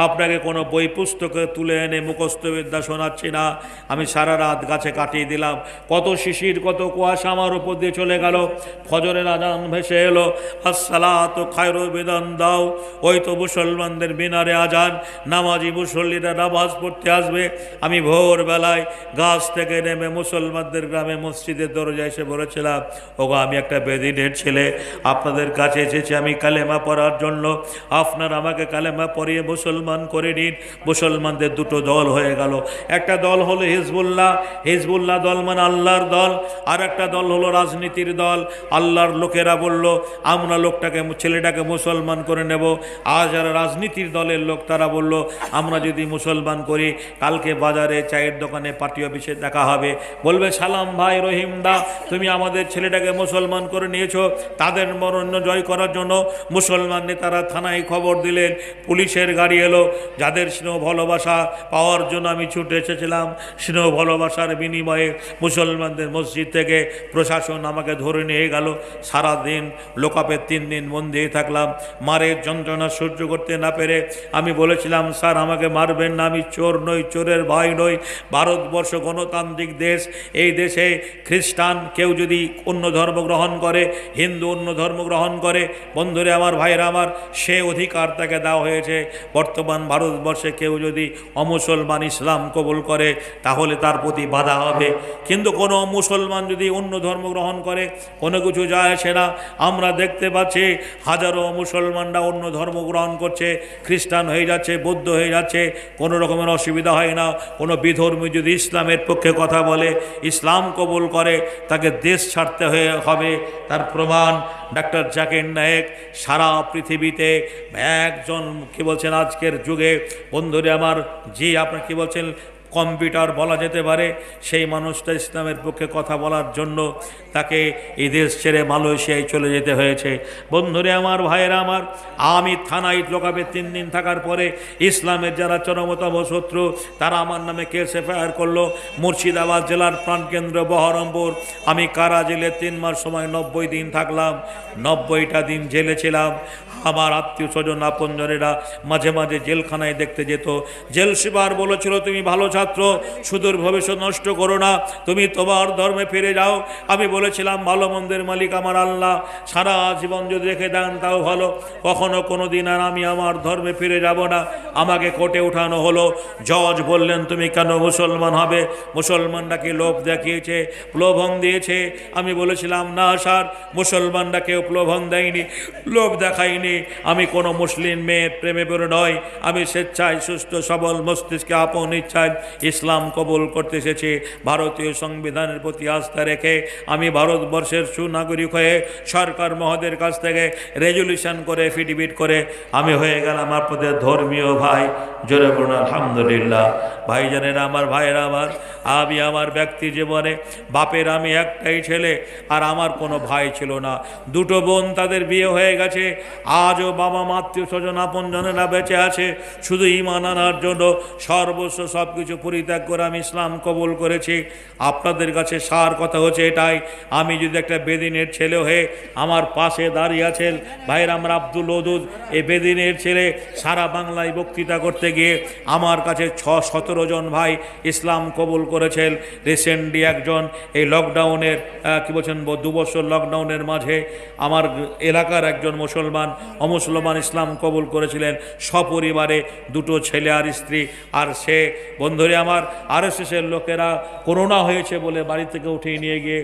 Speaker 1: আপনাকে কোনো বই পুস্তকে তুলে এনে মুখস্থবিদ্যা শোনাচ্ছি না। আমি সারা রাত গাছে কাটিয়ে দিলাম, কত শিশির কত কুয়াশা আমার উপর দিয়ে চলে গেল। ফজরের আজান ভেসে এলো, আসসালাতু খায়রুম মিনান দাও। ওই তো মুসলমানদের মিনারে আজান, নামাজি মুসল্লিরা নামাজ পড়তে আসবে। আমি ভোরবেলায় গাছ থেকে নেমে মুসলমানদের গ্রামে মসজিদের দরজায় এসে বলেছিলাম, ওগো আমি একটা বেদিনের ছেলে, আপনাদের কাছে এসেছি আমি কালেমা পড়ার জন্য, আপনার আমাকে কালেমা পড়িয়ে মুসলমান করে নিন। মুসলমানদের দুটো দল হয়ে গেল, একটা দল হলো হিজবুল্লাহ, হিজবুল্লাহ দল মানে আল্লাহর দল, আর একটা দল হলো রাজনীতির দল। আল্লাহর লোকেরা বলল, আমরা লোকটাকে ছেলেটাকে মুসলমান করে নেব। আর যারা রাজনীতির দলের লোক তারা বলল, আমরা যদি মুসলমান করি, কালকে বাজারে চায়ের দোকানে পার্টি অফিসে দেখা হবে, বলবে সালাম ভাই রহিম দা, তুমি আমাদের ছেলেটাকে মুসলমান করে নিয়েছো। তাদের মরণ্য জয় করার জন্য মুসলমান নেতারা থানায় খবর দিলেন, পুলিশের গাড়ি এলো। যাদের স্নেহ ভালোবাসা পাওয়ার জন্য আমি ছুটে এসেছিলাম, স্নেহ ভালোবাসার বিনিময়ে মুসলমানদের মসজিদ থেকে প্রশাসন আমাকে ধরে নিয়ে গেল। সারাদিন লোকাপে 3 দিন বন্দি থাকলাম, মারের যন্ত্রণা সহ্য করতে না পেরে আমি বলেছিলাম, স্যার আমাকে মারবেন না, আমি চোর নই, চোরের ভাই নই। ভারতবর্ষ গণতান্ত্রিক দেশ, এই দেশে খ্রিস্টান কেউ যদি অন্য ধর্ম গ্রহণ করে, হিন্দু অন্য ধর্ম গ্রহণ করে, বন্ধুরে আমার ভাইরা আমার, সে অধিকার তাকে দেওয়া হয়েছে। বর্তমান ভারতবর্ষে কেউ যদি অমুসলমান ইসলাম কবুল করে তাহলে তার প্রতি বাধা হবে, কিন্তু কোনো মুসলমান যদি অন্য ধর্ম গ্রহণ করে কোনো কিছু যায় আসে না। আমরা দেখতে পাচ্ছি হাজারো মুসলমানরা অন্য ধর্ম গ্রহণ করছে, খ্রিস্টান হয়ে যাচ্ছে, বৌদ্ধ হয়ে যাচ্ছে, কোনো রকমের অসুবিধা হয় না। কোনো বিধর্মী যদি ইসলামের পক্ষে কথা বলে, ইসলাম কবুল করে, তাকে দেশ ছাড়তে হবে। তার প্রমাণ ডাক্তার জাকির নায়েক সারা পৃথিবীতে একজন কি বলছেন আজকের যুগে, বন্ধুরে আমার, জি আপনার কি বলছেন কম্পিউটার বলা যেতে পারে, সেই মানুষটা ইসলামের পক্ষে কথা বলার জন্য তাকে এই দেশ ছেড়ে মালয়েশিয়ায় চলে যেতে হয়েছে। বন্ধুরে আমার, ভাইয়েরা আমার, আমি থানায় লোকাবে 3 দিন থাকার পরে ইসলামের যারা চরমতম শত্রু তারা আমার নামে কেস এফআইআর করলো। মুর্শিদাবাদ জেলার প্রাণকেন্দ্র বহরমপুর, আমি কারা জেলে 3 মাস সময় 90 দিন থাকলাম। 90টা দিন জেলে ছিলাম। আমার আত্মীয় স্বজন আপনজনেরা মাঝে মাঝে জেলখানায় দেখতে যেত। জেল সুপার বলেছিল, তুমি ভালো ছাত্র, সুদূর ভবিষ্যৎ নষ্ট করো না, তুমি তোমার ধর্মে ফিরে যাও। আমি বলেছিলাম ভালো মন্দের মালিক আমার আল্লাহ, সারা জীবন যদি রেখে দেন তাও ভালো, কখনো কোনো দিন আর আমি আমার ধর্মে ফিরে যাব না। আমাকে কোর্টে উঠানো হলো, জজ বললেন তুমি কেন মুসলমান হবে? মুসলমানরা কি লোভ দেখিয়েছে, প্রলোভন দিয়েছে? আমি বলেছিলাম না স্যার, মুসলমানরা কেউ প্রলোভন দেয়নি, লোভ দেখায়নি। আমি কোনো মুসলিম মেয়ের প্রেমে পড়ে নয়, আমি স্বেচ্ছায় সুস্থ সবল মস্তিষ্কে আপন ইচ্ছায় ইসলাম কবুল করতে এসেছি। ভারতীয় সংবিধানের প্রতি আস্থা রেখে আমি ভারতবর্ষের সুনাগরিক হয়ে সরকার মহোদয়ের কাছ থেকে রেজলিউশন করে এফিডেভিট করে আমি হয়ে গেলাম আপনাদের ধর্মীয় ভাই। জোরে বলুন আলহামদুলিল্লাহ। ভাইজানেরা আমার, ভাইয়েরা আমার, আমি আমার ব্যক্তি জীবনে বাপের আমি একটাই ছেলে, আর আমার কোনো ভাই ছিল না। দুটো বোন, তাদের বিয়ে হয়ে গেছে। আজও বাবা মা আত্মীয় স্বজন আপনজনেরা বেঁচে আছে। শুধু ঈমান আনার জন্য সর্বস্ব সব কিছু পরিত্যাগ করে আমি ইসলাম কবুল করেছি। আপনাদের কাছে সার কথা হচ্ছে এটাই, আমি যদি একটা বেদিনের ছেলে হয়ে আমার পাশে দাঁড়িয়ে আছেন ভাইয়ের আমরা আব্দুল ওদুদ, এই বেদিনের ছেলে, সারা বাংলায় বক্তৃতা করতে গিয়ে আমার কাছে 17 জন ভাই ইসলাম কবুল করেছেন। রিসেন্টলি একজন এই লকডাউনের কি বলছেন 2 বছর লকডাউনের মাঝে আমার এলাকার একজন মুসলমান অমুসলমান ইসলাম কবুল করেছিলেন সপরিবারে, 2 ছেলে আর স্ত্রী। আর সে বন্ধুরে আমার আরএসএসের লোকেরা করোনা হয়েছে বলে বাড়ি থেকে উঠিয়ে নিয়ে গিয়ে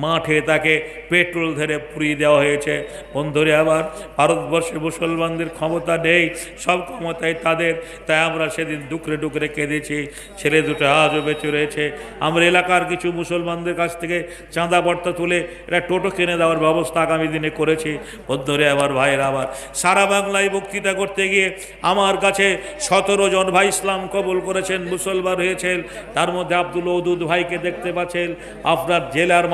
Speaker 1: মাঠে তাকে পেট্রোল ধরে পুড়িয়ে দেওয়া হয়েছে। বন্ধুরে আবার ভারতবর্ষে মুসলমানদের ক্ষমতা নেই, সব ক্ষমতায় তাদের। তাই আমরা সেদিন ডুকরে ডুকরে কেঁদেছি। ছেলে দুটো আজও বেঁচে রয়েছে। আমরা এলাকার কিছু মুসলমানদের কাছ থেকে চাঁদা বর্তা তুলে এটা টোটো কিনে দেওয়ার ব্যবস্থা আগামী দিনে করেছি। বন্ধুরে আবার, ভাইয়েরা আবার, সারা বাংলায় বক্তৃতা করতে গিয়ে আমার কাছে 17 জন ভাই ইসলাম কবুল করেছেন, মুসলমান হয়েছেন। তার মধ্যে আব্দুল ওদুদ ভাইকে দেখতে পাচ্ছেন। আপনার জেলার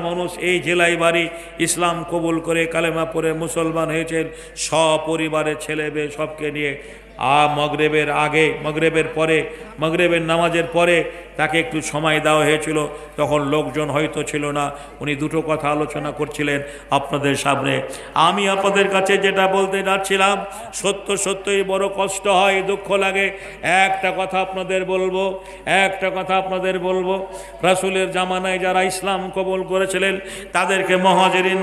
Speaker 1: মানুষ, এই জেলায় বাড়ি, ইসলাম কবুল করে কালেমা পড়ে মুসলমান হয়েছেন সপরিবারের ছেলে মেয়ে সবকে নিয়ে। মগরিবের আগে, মগরিবের পরে, মগরিবের নামাজের পরে তাকে একটু সময় দেওয়া হয়েছিল, তখন লোকজন হয়তো ছিল না। উনি 2টো কথা আলোচনা করছিলেন আপনাদের সামনে। আমি আপনাদের কাছে যেটা বলতে যাচ্ছিলাম, সত্যই বড় কষ্ট হয়, দুঃখ লাগে। একটা কথা আপনাদের বলবো, রাসূলের জামানায় যারা ইসলাম কবুল করেছিলেন তাদেরকে মুহাজিরিন,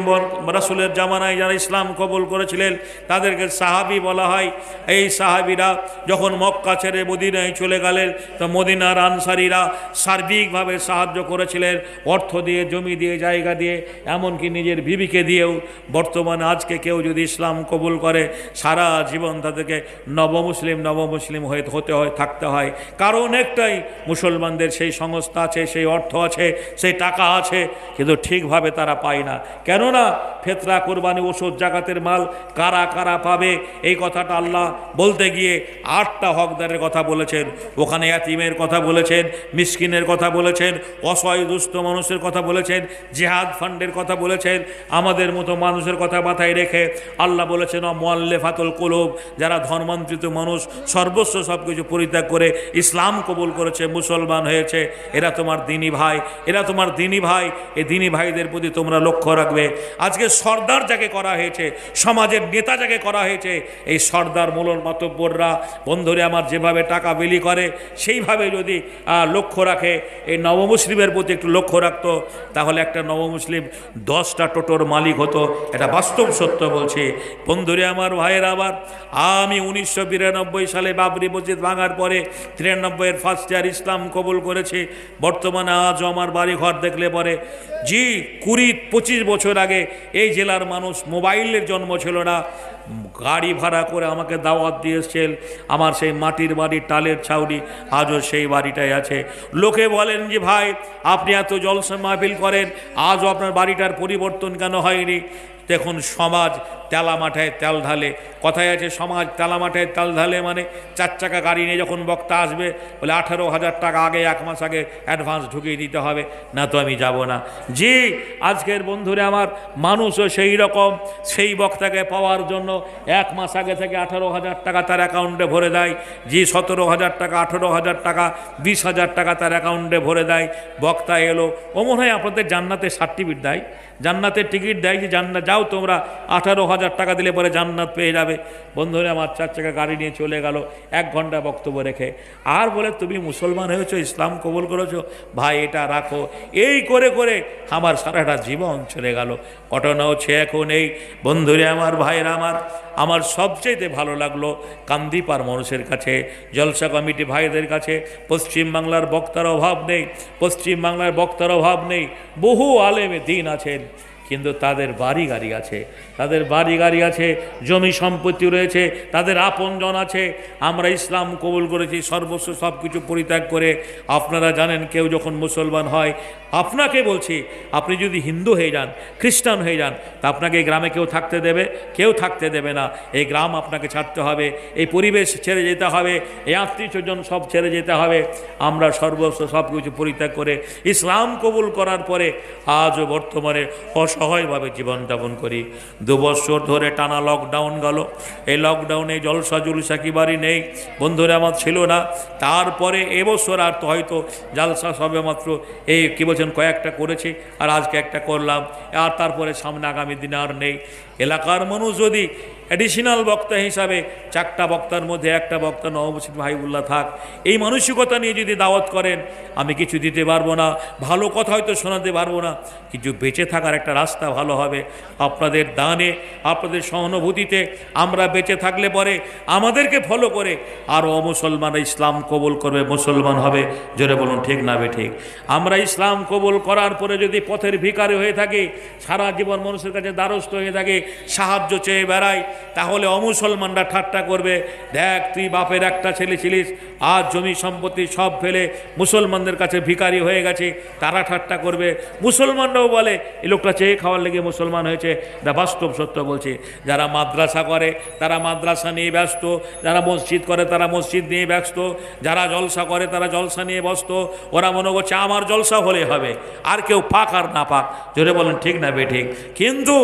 Speaker 1: রাসূলের জামানায় যারা ইসলাম কবুল করেছিলেন তাদেরকে সাহাবী বলা হয়। এই সাহাবীরা যখন মক্কা ছেড়ে মদিনায় চলে গেলেন, তো মদিনার আনসারীরা সার্বিকভাবে সাহায্য করেছিলেন, অর্থ দিয়ে, জমি দিয়ে, জায়গা দিয়ে, এমনকি নিজের বিবিকে দিয়েও। বর্তমানে আজকে কেউ যদি ইসলাম কবুল করে, সারা জীবন তাদেরকে নবমুসলিম হতে হয়, থাকতে হয়। কারণ একটাই, মুসলমানদের সেই সংস্থা আছে, সেই অর্থ আছে, সেই টাকা আছে, কিন্তু ঠিকভাবে তারা পায় না। কেননা ফেতরা, কোরবানি, ওষুধ, জাকাতের মাল কারা কারা পাবে, এই কথাটা আল্লাহ বলতে গিয়ে 8টা হকদারের কথা বলেছেন। ওখানে ইয়াতীমের কথা বলেছেন, মিসকিনের কথা বলেছেন, অসহায় দুস্থ মানুষের কথা বলেছেন, জিহাদ ফান্ডের কথা বলেছেন। আমাদের মতো মানুষের কথা মাথায় রেখে আল্লাহ বলেছেন মুআল্লিফাতুল কুলুব, যারা ধর্মান্তরিত মানুষ, সর্বস্ব সব কিছু পরিত্যাগ করে ইসলাম কবুল করেছে, মুসলমান হয়েছে, এরা তোমার দিনী ভাই, এই দিনী ভাইদের প্রতি তোমরা লক্ষ্য রাখবে। আজকে সর্দার যাকে করা হয়েছে, সমাজের নেতা যাকে করা হয়েছে, এই সর্দার মূলর মাতব্বররা, বন্ধুরে আমার, যেভাবে টাকা বিলি করে সেইভাবে যদি লক্ষ্য রাখে, এই নবমুসলিমের প্রতি একটু লক্ষ্য রাখতো, তাহলে একটা নবমুসলিম 10টা টোটোর মালিক হতো। এটা বাস্তব সত্য বলছি। বন্ধুরে আমার, ভাইয়েরা আবার, আমি 1992 সালে বাবরি মসজিদ ভাঙার পরে 93-এর ফার্স্ট ইয়ার ইসলাম কবুল করেছি। বর্তমানে আজও আমার বাড়ি ঘর দেখলে পরে 20-25 বছর আগে এই জেলার মানুষ মোবাইলের জন্ম ছিল না, গাড়ি ভাড়া করে আমাকে দাওয়াত দিয়ে এসেছেন। আমার সেই মাটির বাড়ি, টালের ছাউনি, আজও সেই বাড়িটাই আছে। লোকে বলেন যে ভাই আপনি এত জলসা মাহফিল করেন, আজও আপনার বাড়িটার পরিবর্তন কেন হয়নি? দেখুন, সমাজ তেলা মাঠায় তেল ঢালে, কথায় আছে সমাজ তেলা মাঠায় তেল ঢালে, মানে 4 চাকা গাড়ি নিয়ে যখন বক্তা আসবে বলে 18,000 টাকা আগে, 1 মাস আগে অ্যাডভান্স ঢুকিয়ে দিতে হবে, না তো আমি যাব না। জি, আজকের বন্ধুরে আমার, মানুষও সেই রকম, সেই বক্তাকে পাওয়ার জন্য 1 মাস আগে থেকে 18,000 টাকা তার অ্যাকাউন্টে ভরে দেয়। জি, 17,000 টাকা, 18,000 টাকা, 20,000 টাকা তার অ্যাকাউন্টে ভরে দেয়। বক্তা এলো, ও মনে হয় আপনাদের জান্নাতের সার্টিফিকেট দেয়, জান্নাতের টিকিট দেয় যে জান্নাত যাও তোমরা 18,000 টাকা দিলে পরে জান্নাত পেয়ে যাবে। বন্ধুরা আমার 4 চাকা গাড়ি নিয়ে চলে গেল 1 ঘন্টা বক্তব্য রেখে, আর বলে তুমি মুসলমান হয়েছো, ইসলাম কবুল করেছো, ভাই এটা রাখো। এই করে করে আমার সারাটা জীবন চলে গেল। ঘটনা হচ্ছে এখন এই বন্ধুরে আমার, ভাইরা আমার সবচেয়ে ভালো লাগলো কান্দিপার মানুষের কাছে, জলসা কমিটি ভাইদের কাছে। পশ্চিমবাংলার বক্তার অভাব নেই, পশ্চিমবাংলার বক্তার অভাব নেই, বহু আলেমে দিন আছেন, কিন্তু তাদের বাড়ি গাড়ি আছে, তাদের বাড়ি গাড়ি আছে, জমি সম্পত্তি রয়েছে, তাদের আপনজন আছে। আমরা ইসলাম কবুল করেছি সর্বস্ব সব কিছু পরিত্যাগ করে। আপনারা জানেন কেউ যখন মুসলমান হয়, আপনাকে বলছি, আপনি যদি হিন্দু হয়ে যান, খ্রিস্টান হয়ে যান, তা আপনাকে এই গ্রামে কেউ থাকতে দেবে? কেউ থাকতে দেবে না। এই গ্রাম আপনাকে ছাড়তে হবে, এই পরিবেশ ছেড়ে যেতে হবে, এই আত্মীয়স্বজন সব ছেড়ে যেতে হবে। আমরা সর্বস্ব সব কিছু পরিত্যাগ করে ইসলাম কবুল করার পরে আজও বর্তমানে অসহায়ভাবে জীবনযাপন করি। 2 বছর ধরে টানা লকডাউন গেল। এই লকডাউনে জলসা জুলসা কি বাড়ি নেই, বন্ধুরা আমার ছিল না। তারপরে এবছর আর তো হয়তো জালসা সবে মাত্র এই কী বলছেন কয়েকটা করেছি, আর আজকে একটা করলাম, আর তারপরে সামনে আগামী দিনে আর নেই। এলাকার মানুষ যদি অ্যাডিশনাল বক্তা হিসাবে 4টা বক্তার মধ্যে একটা বক্তা নওয়াব হাবিবুল্লাহ থাক, এই মানসিকতা নিয়ে যদি দাওয়াত করেন, আমি কিছু দিতে পারবো না, ভালো কথা হয়তো শোনাতে পারবো না, কিন্তু বেঁচে থাকার একটা রাস্তা ভালো হবে। আপনাদের দানে, আপনাদের সহানুভূতিতে আমরা বেঁচে থাকলে পরে আমাদেরকে ফলো করে আরও মুসলমানরা ইসলাম কবুল করবে, মুসলমান হবে। জোরে বলুন ঠিক না ঠিক? আমরা ইসলাম কবুল করার পরে যদি পথের ভিখারি হয়ে থাকি, সারা জীবন মানুষের কাছে দ্বারস্থ হয়ে থাকে, সাহায্য চেয়ে বেড়াই, তাহলে অমুসলমানরা ঠাট্টা করবে। দেখ তুই বাপের একটা ছেলে ছিলিস, আজ জমি সম্পত্তি সব ফেলে মুসলমানদের কাছে ভিখারি হয়ে গেছে, তারা ঠাট্টা করবে। মুসলমানরাও বলে এই লোকটা চেয়ে খাওয়ার লেগে মুসলমান হয়েছে। এটা বাস্তব সত্য বলছি। যারা মাদ্রাসা করে তারা মাদ্রাসা নিয়ে ব্যস্ত, যারা মসজিদ করে তারা মসজিদ নিয়ে ব্যস্ত, যারা জলসা করে তারা জলসা নিয়ে ব্যস্ত। ওরা মনে করছে আমার জলসা হলে হবে, আর কেউ পাক আর না পাক। জোরে বলেন ঠিক না ঠিক? কিন্তু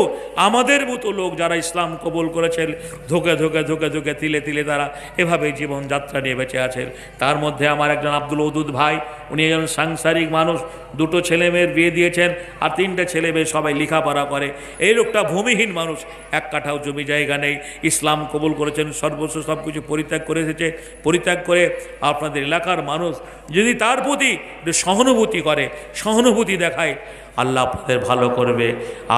Speaker 1: আমাদের মতো লোক যারা ইসলাম কবুল করেছেন, ধোকে ধোকে ধোকে ধোকে তিলে তিলে তারা এভাবে জীবনযাত্রা নিয়ে বেঁচে আছেন। তার মধ্যে আমার একজন আব্দুল ওদুদ ভাই, উনি একজন সাংসারিক মানুষ, 2টো ছেলে মেয়ের বিয়ে দিয়েছেন, আর 3টে ছেলে মেয়ে সবাই লেখাপড়া করে। এই লোকটা ভূমিহীন মানুষ, 1 কাঠাও জমি জায়গা নেই, ইসলাম কবুল করেছেন, সর্বস্ব সব কিছু পরিত্যাগ করে এসেছে। পরিত্যাগ করে আপনাদের এলাকার মানুষ যদি তার প্রতি সহানুভূতি করে, সহানুভূতি দেখায়, আল্লাহ আপনাদের ভালো করবে।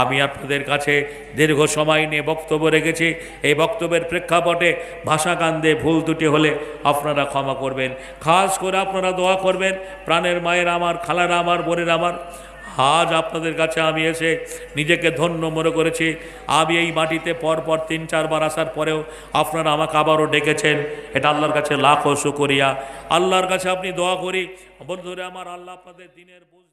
Speaker 1: আমি আপনাদের কাছে দীর্ঘ সময় নিয়ে বক্তব্য রেখেছি। এই বক্তব্যের প্রেক্ষাপটে ভাষা কান্দে ভুল ত্রুটি হলে আপনারা ক্ষমা করবেন। খাস করে আপনারা দোয়া করবেন, প্রাণের মায়ের আমার, খালারা আমার, বোনের আমার। আজ আপনাদের কাছে আমি এসে নিজেকে ধন্য মনে করেছি। আমি এই মাটিতে পরপর 3-4 বার আসার পরেও আপনারা আমাকে আবারও ডেকেছেন, এটা আল্লাহর কাছে লাখো শুকরিয়া। আল্লাহর কাছে আপনি দোয়া করি বন্ধুরা আমার, আল্লাহ আপনাদের দিনের বুঝ